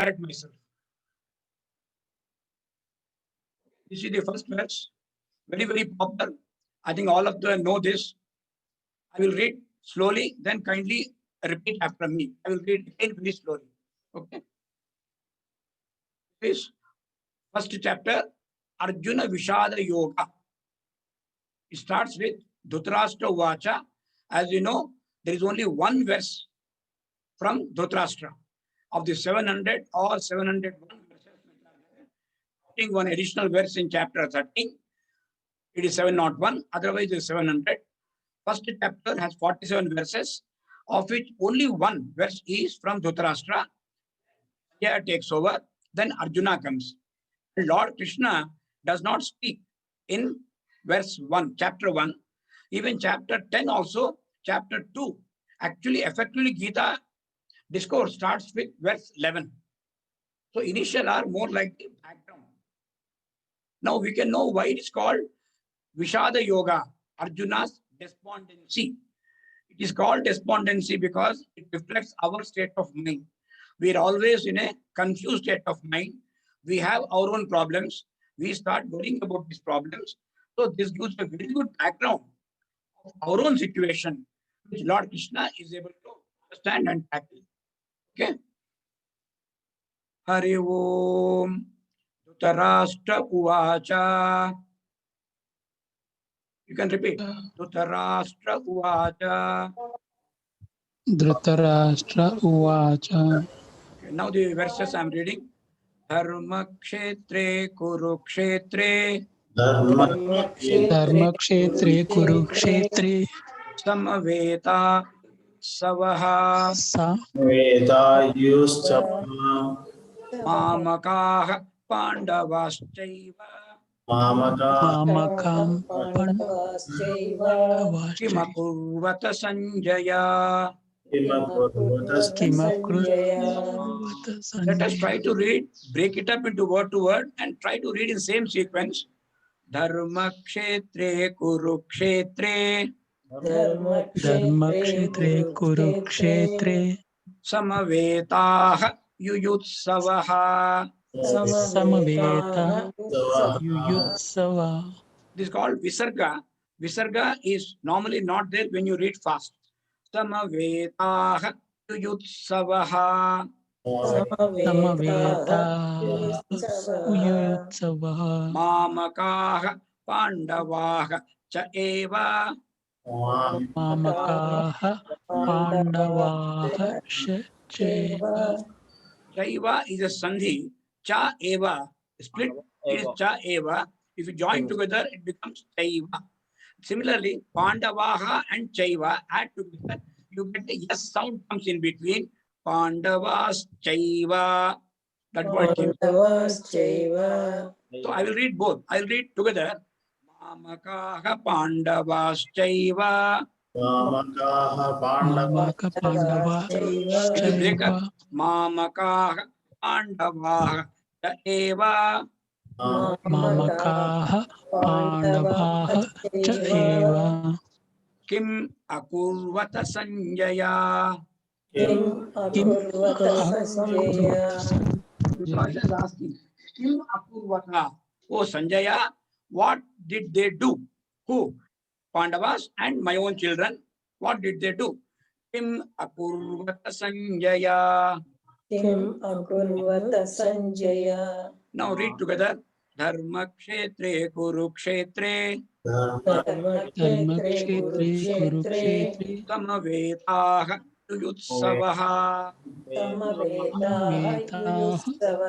correct myself. This is the first verse, very, very popular. I think all of them know this. I will read slowly, then kindly repeat after me. I will read again very slowly. Okay. This first chapter, Arjuna Vishada Yoga. It starts with Dhritarashtra Vacha. As you know, there is only one verse from Dhritarashtra of the 700 or 701 verses. One additional verse in chapter 13. It is 701, otherwise it is 700. First chapter has 47 verses, of which only one verse is from Dhritarashtra. Sanjaya takes over, then Arjuna comes. Lord Krishna does not speak in verse 1, chapter 1, even chapter 10 also, chapter 2. Actually, effectively, Gita discourse starts with verse 11. So initial are more like the background. Now we can know why it is called Vishada Yoga, Arjuna's despondency. It is called despondency because it reflects our state of mind. We are always in a confused state of mind. We have our own problems. We start worrying about these problems. So this gives a very good background of our own situation, which Lord Krishna is able to understand and tackle. Okay. Hari Om Dhritarashtra Uvacha. You can repeat. Dhritarashtra Uvacha. Dhritarashtra Uvacha. Okay, now the verses I am reading. Dharma Kshetre Kurukshetre. Dharmakshetre Kurukshetre Samaveta Savaha Mamakaha Pandavaschaiva Mamakam Kimakurvata Sanjaya. Let us try to read, break it up into word to word and try to read in same sequence. Dharma Kshetre Kurukshetre Dharmakshetre Kurukshetre Samavetaha Yuyutsavaha. Samaveta Yuyutsava. This is called Visarga. Visarga is normally not there when you read fast. Samavetaha Yuyutsavaha. Samaveta Yuyutsava. Mamakaha Pandavaha Cha Eva. Mamakaha Pandavaha Chaiva. Chaiva is a sandhi. Cha Eva. Split is Cha Eva. If you join together, it becomes Chaiva. Similarly, Pandavaha and Chaiva add together, you get the yes sound comes in between. Pandavas Chaiva. That's what it came. So I will read both. I will read together. Mamakaha Pandavas Chaiva. Mamaka Pandava Chaiva. Mamakaha Pandavaha Cha Eva. Mamakaha Pandavaha Chaiva. Kim Akurvata Sanjaya. Kim Krishna is asking, Kim Akurvata. Oh Sanjaya, what did they do? Who? Pandavas and my own children. What did they do? Kim Akurvata Sanjaya. Now read together. Dharma Kshetre Kurukshetre Dharmakshetre Kurukshetre Samavetaha Yuyutsavaha Samavetaha Yuyutsava.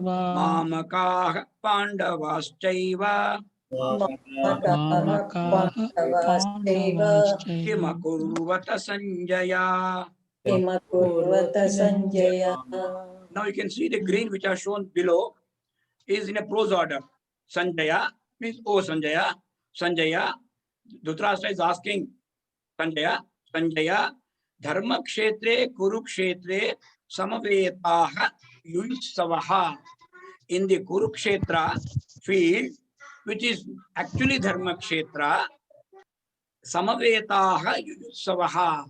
Mamakaha Pandavaschaiva Mamakaha Pandavaschaiva. Kimakurvata Sanjaya. Now you can see the green which are shown below is in a prose order. Sanjaya means, oh Sanjaya, Sanjaya. Dhritarashtra is asking Sanjaya, Sanjaya, Dharma Kshetre Kurukshetre Samavetaha Yuyutsavaha. In the Kurukshetra field, which is actually Dharma Kshetra, Samavetaha Yuyutsavaha.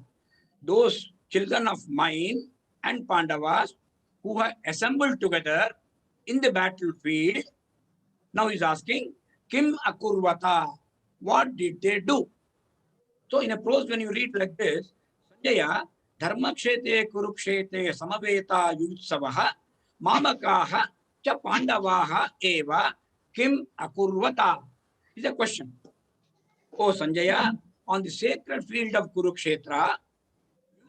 Those children of mine and Pandavas who have assembled together in the battlefield. Now he's asking, Kim Akurvata, what did they do? So in a prose, when you read like this, Sanjaya, Dharmakshete Kurukshete Samaveta Yutsavaha, Mamakaha Cha Pandavaha Eva Kim Akurvata is a question. Oh Sanjaya, on the sacred field of Kurukshetra,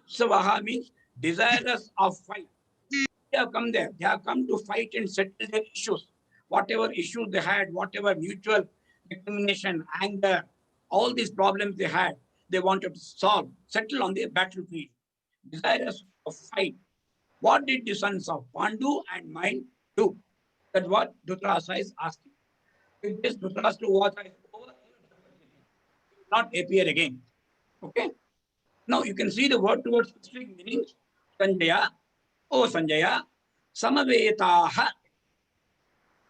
Yutsavaha means desirous of fight. They have come there. They have come to fight and settle their issues. Whatever issues they had, whatever mutual recrimination, anger, all these problems they had, they wanted to solve, settle on the battlefield. Desirous of fight. What did the sons of Pandu and mine do? That's what Dhritarashtra is asking. If this Dhritarashtra was over, not appear again. Okay? Now you can see the word towards specific meanings. Sanjaya, oh Sanjaya, Samavetaha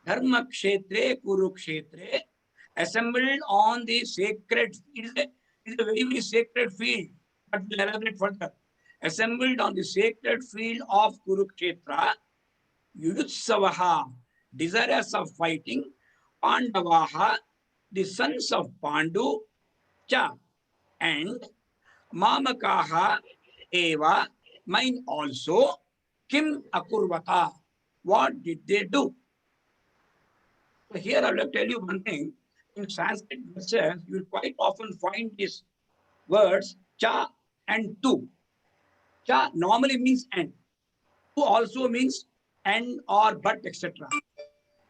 Dharma Kshetre Kurukshetre, assembled on the sacred, it is a very, very sacred field, but we'll elaborate further. Assembled on the sacred field of Kurukshetra, Yudhutsavaha, desirous of fighting, Pandavaha, the sons of Pandu, Cha, and Mamakaha, Eva, mine also, Kim Akurvata, what did they do? So here I will tell you one thing. In Sanskrit verses, you will quite often find these words cha and tu. Cha normally means and. Tu also means and or but, etc.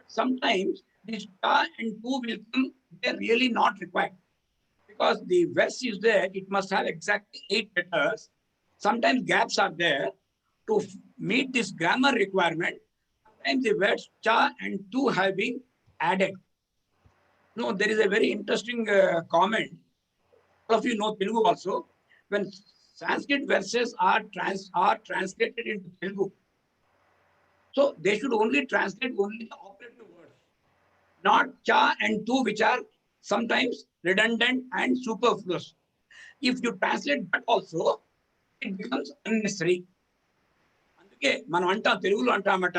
Sometimes this cha and tu will come, they're really not required. Because the verse is there, it must have exactly 8 letters. Sometimes gaps are there. To meet this grammar requirement, sometimes the words cha and tu have been added. No, there is a very interesting comment. All of you know Telugu also. When Sanskrit verses are translated into Telugu, so they should only translate only the operative words, not cha and tu, which are sometimes redundant and superfluous. If you translate that also, it becomes unnecessary. అందుకే మనం అంటాం తెలుగులో అంటామట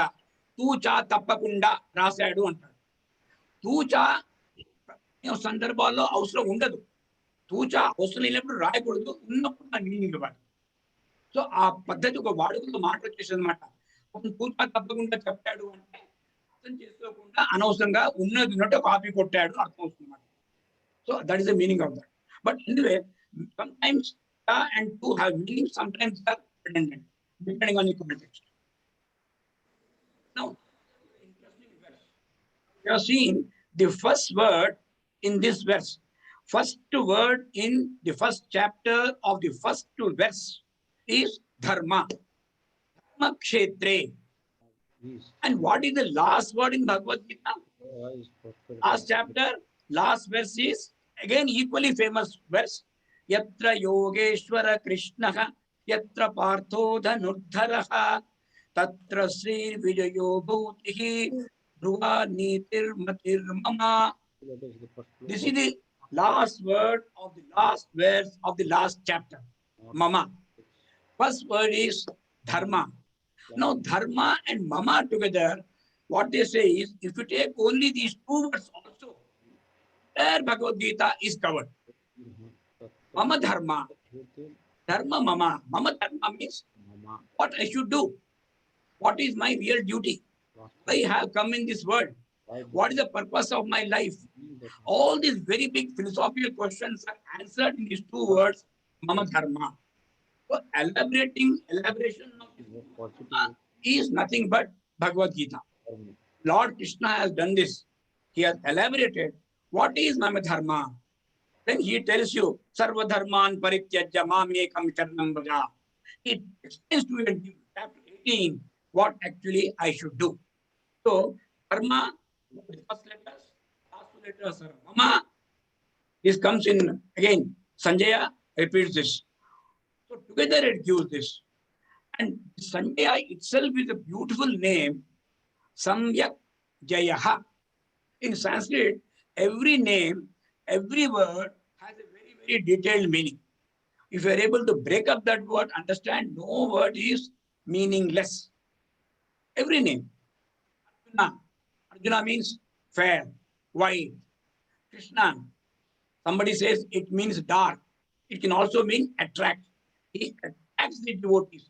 తూచా తప్పకుండా రాశాడు అంటాడు. తూచా సందర్భాల్లో అవసరం ఉండదు. తూచా అవసరం లేనప్పుడు రాయకూడదు, ఉన్నప్పుడు నా మీనింగ్ ఇవ్వాలి. సో ఆ పద్ధతి ఒక వాడుకలో మాట వచ్చేసింది అనమాట. తూచా తప్పకుండా చెప్పాడు అంటే అర్థం చేసుకోకుండా అనవసరంగా ఉన్నది ఉన్నట్టు కాపీ కొట్టాడు అర్థం వస్తుంది అనమాట. So that is the meaning of that. But anyway sometimes ta and tu have meaning, sometimes they are redundant, depending on the context. Now, interesting verse. We have seen the first word in this verse. First word in the first chapter of the first verse is dharma. Dharma kshetre. And what is the last word in Bhagavad Gita? Last chapter, last verse is again equally famous verse. Yatra Yogeshwara Krishnaha, Yatra Partho Dhanurdharaha, Tatra Sri Vijayo Bhutihi, Dhruva Nitir Matir Mama. This is the last word of the last verse of the last chapter. Mama. First word is dharma. Now dharma and mama together, what they say is, if you take only these 2 words also, there Bhagavad Gita is covered. Mama dharma. Dharma mama. Mama dharma means what I should do. What is my real duty? I have come in this world. What is the purpose of my life? All these very big philosophical questions are answered in these 2 words, mama dharma. So elaboration of is nothing but Bhagavad Gita. Lord Krishna has done this. He has elaborated what is mama dharma. Then he tells you, Sarva Dharman Parityajya Mamekam Sharanam Vraja. It explains to you in chapter 18 what actually I should do. So, dharma, the first letters, last 2 letters are mama. This comes in, again, Sanjaya repeats this. So, together it gives this. And Sanjaya itself is a beautiful name, Samyak Jayaha. In Sanskrit, every name, every word has a very, very detailed meaning. If you are able to break up that word, understand no word is meaningless. Every name. Arjuna. Arjuna means fair, white. Krishna. Somebody says it means dark. It can also mean attract. He attracts the devotees.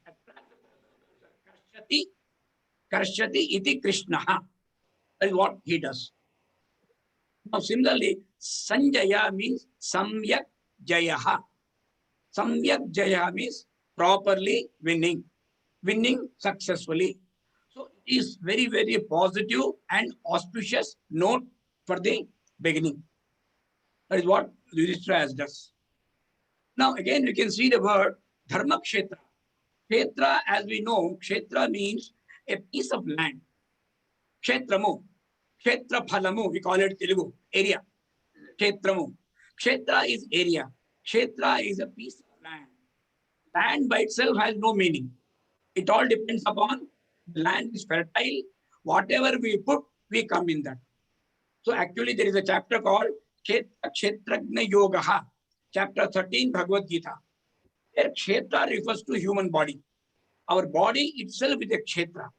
Karshati, Karshati iti Krishna. That is what he does. Now, similarly, Sanjaya means Samyak Jayaha. Samyak Jayaha means properly winning, winning successfully. So it is very, very positive and auspicious note for the beginning. That is what Yudhishthira does. Now, again, we can see the word Dharma Kshetra. Kshetra, as we know, Kshetra means a piece of land. Kshetramu, Kshetra Phalamu, we call it Telugu, area. Kshetramu. Kshetra is area. Kshetra is a piece of land. Land by itself has no meaning. It all depends upon the land is fertile. Whatever we put, we come in that. So actually, there is a chapter called Kshetragna Yogaha, chapter 13, Bhagavad Gita. Where Kshetra refers to human body. Our body itself is a Kshetra.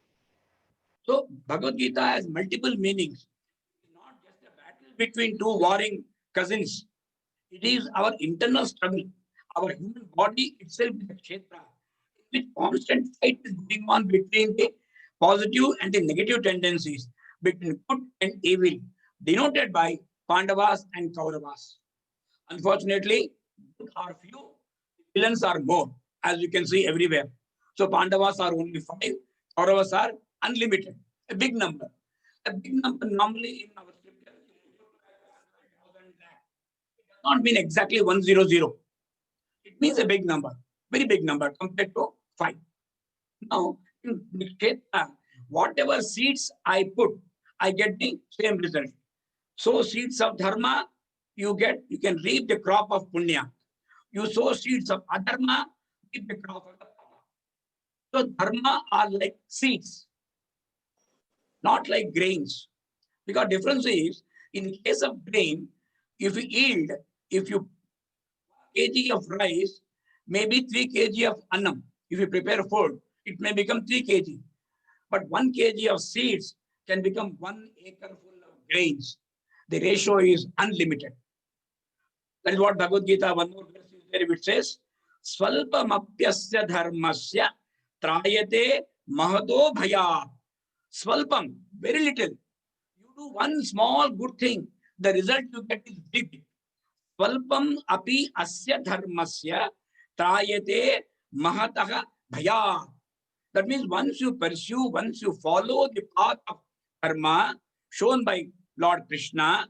So Bhagavad Gita has multiple meanings. It's not just a battle between two warring cousins. It is our internal struggle. Our human body itself is a Kshetra. In which constant fight is going on between the positive and the negative tendencies, between good and evil, denoted by Pandavas and Kauravas. Unfortunately, good are few, villains are more, as you can see everywhere. So Pandavas are only 5, Kauravas are unlimited, a big number. A big number normally in our scripture, it does not mean exactly 100. It means a big number, very big number compared to 5. Now, in the Kshetra, whatever seeds I put, I get the same result. Sow seeds of dharma, you can reap the crop of punya. You sow seeds of adharma, reap the crop of the papa. So dharma are like seeds, not like grains. Because difference is, in case of grain, if you yield, if you kg of rice, maybe 3 kg of annam. If you prepare food, it may become 3 kg. But 1 kg of seeds can become 1 acre full of grains. The ratio is unlimited. That is what Bhagavad Gita, one more verse is there, which says, Swalpamapyasya dharmasya trayate mahato bhaya. Swalpam, very little. You do one small good thing, the result you get is big. Swalpam api asya dharmasya trayate mahataha bhaya. That means once you pursue, once you follow the path of dharma shown by Lord Krishna,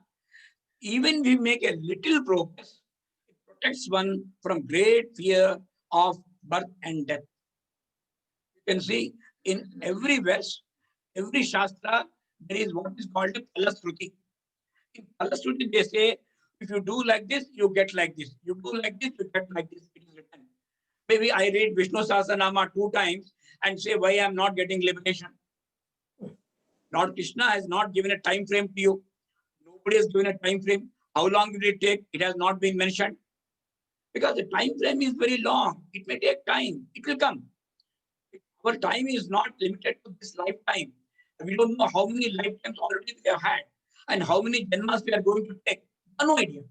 even we make a little progress, it protects one from great fear of birth and death. You can see in every verse, every Shastra, there is what is called a Palasruti. In Palasruti, they say, if you do like this, you get like this. You do like this, you get like this. It is written. Maybe I read Vishnu Sahasranama 2 times and say, why I am not getting liberation? Lord Krishna has not given a time frame to you. Nobody has given a time frame. How long did it take? It has not been mentioned. Because the time frame is very long. It may take time. It will come. Our time is not limited to this lifetime. We don't know how many lifetimes already we have had and how many janmas we are going to take. No idea.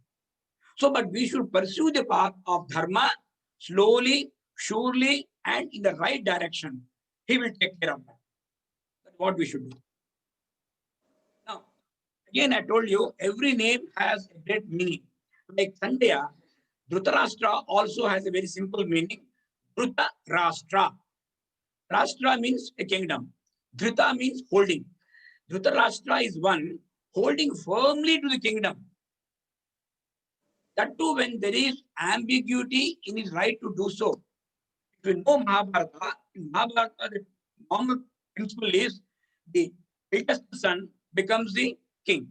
So, but we should pursue the path of dharma slowly, surely, and in the right direction. He will take care of that. That's what we should do. Now, again, I told you, every name has a great meaning. Like Sandhya, Dhritarashtra also has a very simple meaning. Dhrita Rashtra. Rashtra means a kingdom. Dhrita means holding. Dhritarashtra is one holding firmly to the kingdom. That too, when there is ambiguity in his right to do so. If you know Mahabharata, in Mahabharata, the normal principle is the eldest son becomes the king,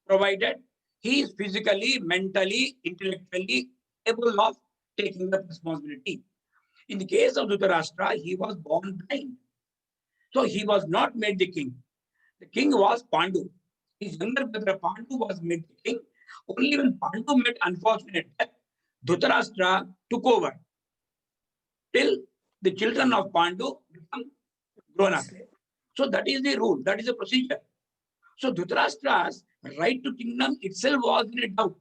provided he is physically, mentally, intellectually able of taking the responsibility. In the case of Dhritarashtra, he was born blind. So he was not made the king. The king was Pandu. His younger brother Pandu was made the king. Only when Pandu met unfortunate death, Dhritarashtra took over till the children of Pandu become grown up. So that is the rule, that is the procedure. So Dhritarashtra's right to kingdom itself was in a doubt.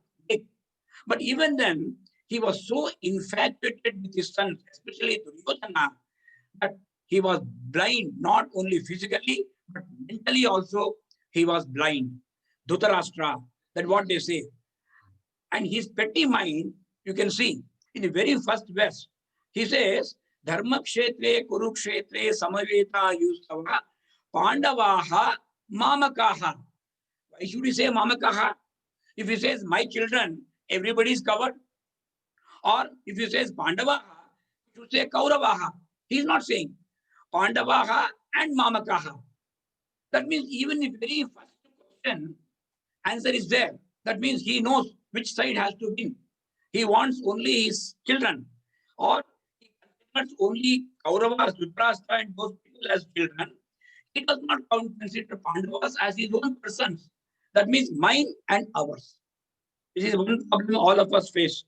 But even then, he was so infatuated with his sons, especially Duryodhana, that he was blind, not only physically, but mentally also he was blind. Dhritarashtra, that's what they say. And his petty mind, you can see in the very first verse, he says, Dharma kshetre kurukshetre samaveta yustava pandavaha mamakaha. Why should he say mamakaha? If he says my children, everybody is covered. Or if he says pandavaha, he should say kauravaha. He is not saying pandavaha and mamakaha. That means even the very first question, answer is there. That means he knows which side has to win. He wants only his children, or he considers only Kauravas, Dhritarashtra, and those people as children. He does not consider Pandavas as his own persons. That means mine and ours. This is one problem all of us face.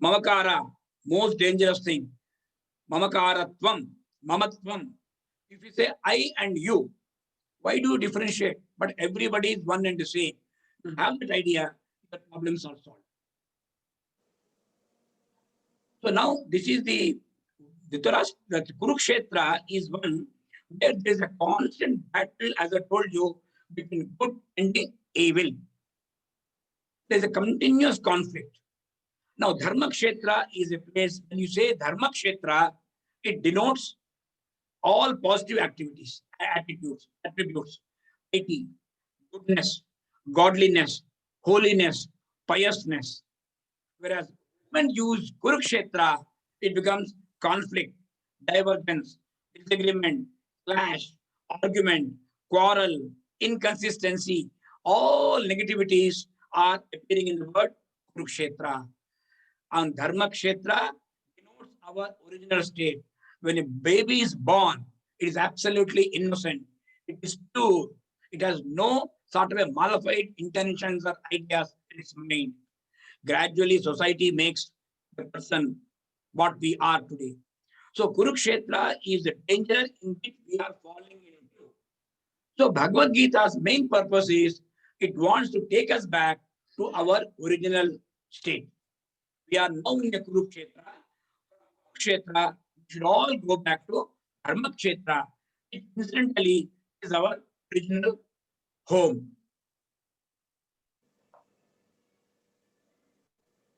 Mamakara, most dangerous thing. Mamakaratvam, mamatvam. If you say I and you, why do you differentiate? But everybody is one and the same. You have that idea, the problems are solved. So now this is the Kurukshetra is one where there is a constant battle, as I told you, between good and evil. There is a continuous conflict. Now, Dharma Kshetra is a place, when you say Dharma Kshetra, it denotes all positive activities, attributes, piety, goodness, godliness, holiness, piousness. Whereas when used Kurukshetra, it becomes conflict, divergence, disagreement, clash, argument, quarrel, inconsistency. All negativities are appearing in the word Kurukshetra. And Dharma Kshetra denotes our original state. When a baby is born, it is absolutely innocent. It is pure. It has no sort of a malified intentions or ideas in its mind. Gradually, society makes the person what we are today. So, Kurukshetra is the danger in which we are falling into. So, Bhagavad Gita's main purpose is it wants to take us back to our original state. We are now in the Kurukshetra. Kurukshetra, we should all go back to Dharma Kshetra. It incidentally is our original home.